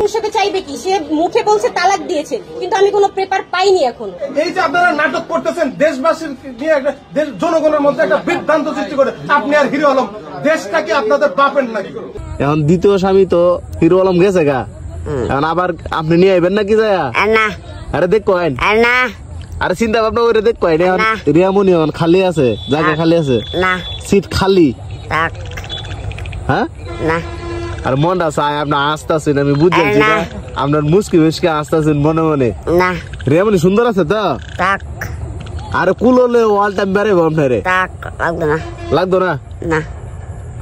হিসেবে চাইবে কি? সে মুখে বলছে তালাক দিয়েছে, কিন্তু আমি কোনো পেপার পাইনি এখনো। এই যে আপনারা নাটক করতেছেন, দেশবাসীর নিয়ে একটা জনগণের মধ্যে একটা বিভ্রান্ত সৃষ্টি করে, আপনি আর হিরো আলম দেশটা কি আপনাদের বাপের নাকি? এখন দ্বিতীয় স্বামী তো হিরো আলম গেছে গা, এখন আবার আপনি নিয়ে আইবেন নাকি যায়? না আরে দেখ কয়েন না, আরে চিন্তা ভাবনা করে দেখ কয়েন। এখন রিয়ামনি এখন খালি আছে, জায়গা খালি আছে, না সিট খালি, থাক হ্যাঁ না। আর মনটা চায় আপনার আসতেছেন, আমি বুঝছি না আপনার মুসকি মুসকি আসতেছেন মনে মনে। না রিয়ামনি সুন্দর আছে তো, থাক। আরে কুল হলে ওয়াল টাইম বেড়াইব আপনারে, থাক, লাগতো না। লাগতো না? না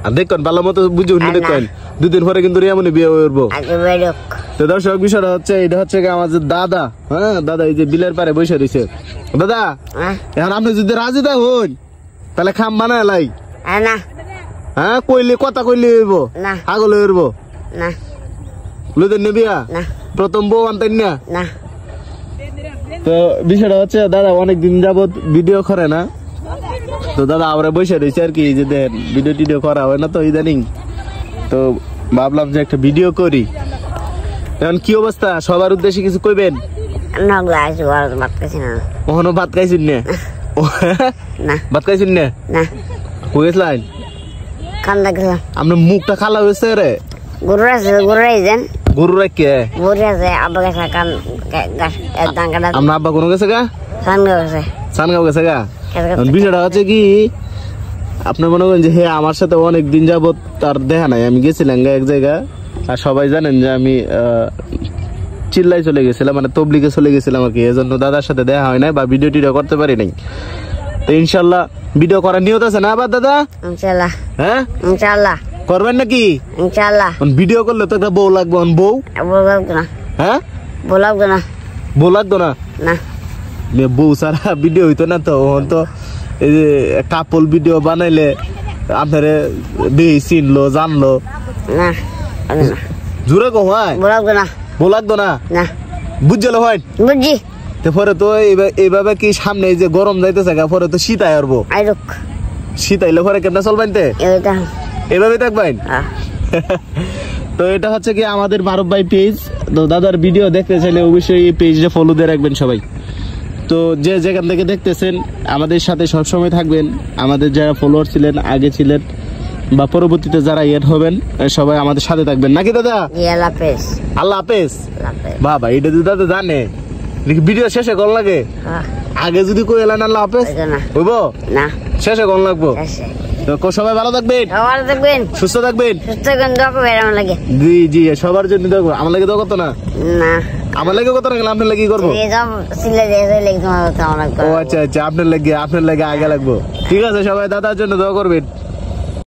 আর দেখুন ভালো মতো বুঝে উঠে দেখবেন, দুদিন পরে কিন্তু রিয়ামনি বিয়ে করবো। আগে বেরোক। তো দর্শক বিষয়টা হচ্ছে, এটা হচ্ছে আমাদের দাদা, হ্যাঁ দাদা এই যে বিলের পারে বসে রয়েছে। দাদা এখন আপনি যদি রাজি থাকুন তাহলে খাম বানায় লাই, না হ্যাঁ কইলে কথা কইলে হইব না, আগল হইব না লুদের নেবিয়া না, প্রথম বউ আনতেন না। না। তো বিষয়টা হচ্ছে দাদা অনেকদিন যাবত ভিডিও করে না, তো দাদা আমরা বসে রয়েছে আর কি, যে দেখেন ভিডিও টিডিও করা হয় না তো ইদানিং, তো ভাবলাম যে একটা ভিডিও করি। এখন কি অবস্থা, সবার উদ্দেশ্যে কিছু কইবেন? কখনো ভাত খাইছেন না? ভাত খাইছেন না? কইছিলেন কান্দা গেলাম। আপনার মুখটা খালা হয়েছে রে। গরু আছে, গরু রাইছেন, গরু রাখে গরু আছে। আব্বা গেছে কান কাটা। আপনার আব্বা কোনো গেছে গা? সানগাঁও গেছে। সানগাঁও গেছে গা। বিষয়টা হচ্ছে কি, আপনি মনে করেন যে হ্যাঁ আমার সাথে অনেক দিন যাবত তার দেখা নাই, আমি গেছিলাম এক জায়গা, আর সবাই জানেন যে আমি চিল্লাই চলে গেছিলাম, মানে তবলিগে চলে গেছিলাম আর কি, এজন্য দাদার সাথে দেখা হয় নাই বা ভিডিও টিডিও করতে পারি নাই। তো ইনশাল্লাহ ভিডিও করার নিয়ত আছে না আবার দাদা? ইনশাআল্লাহ। হ্যাঁ ইনশাআল্লাহ করবেন নাকি? ইনশাআল্লাহ। ভিডিও করলে তো একটা বউ লাগবে, বউ লাগতো না। হ্যাঁ বউ লাগতো না। বউ লাগতো না? না বউ সারা ভিডিও হইতো না তো। তো এই যে কাপল ভিডিও বানাইলে আপনারে বেশি চিনলো জানলো না, জোরে কো হয়, বউ লাগতো না। বউ লাগতো না? না বুঝলো হয় বুঝছি। পরে তো এইভাবে কি সামনে যে গরম যাইতেছে পরে তো শীত আয় আসবো, শীত আইলে পরে কেমন চলবেন? এইভাবে থাকবেন। তো এটা হচ্ছে কি আমাদের মারুফ ভাই পেজ, তো দাদার ভিডিও দেখতে চাইলে অবশ্যই এই পেজটা ফলো দিয়ে রাখবেন সবাই। তো যে যেখান থেকে দেখতেছেন আমাদের সাথে সবসময় থাকবেন, আমাদের যারা ফলোয়ার ছিলেন আগে ছিলেন বা পরবর্তীতে যারা এড হবেন সবাই আমাদের সাথে থাকবেন নাকি দাদা? আল্লাহ হাফেজ। বাবা এটা যদি দাদা জানে ভিডিও শেষে কল লাগে, আগে যদি কই এলেন আল্লাহ হাফেজ হইব না, শেষে কল লাগবো। তো সবাই ভালো থাকবেন, সুস্থ থাকবেন। জি জি সবার জন্য দোয়া করবেন। আমার লাগে দোয়া করতো না? না আমার লাগে কত না, আপনার লাগে কি করবো? ও আচ্ছা আচ্ছা, আপনার লাগে আগে লাগবো। ঠিক আছে সবাই দাদার জন্য দোয়া করবেন।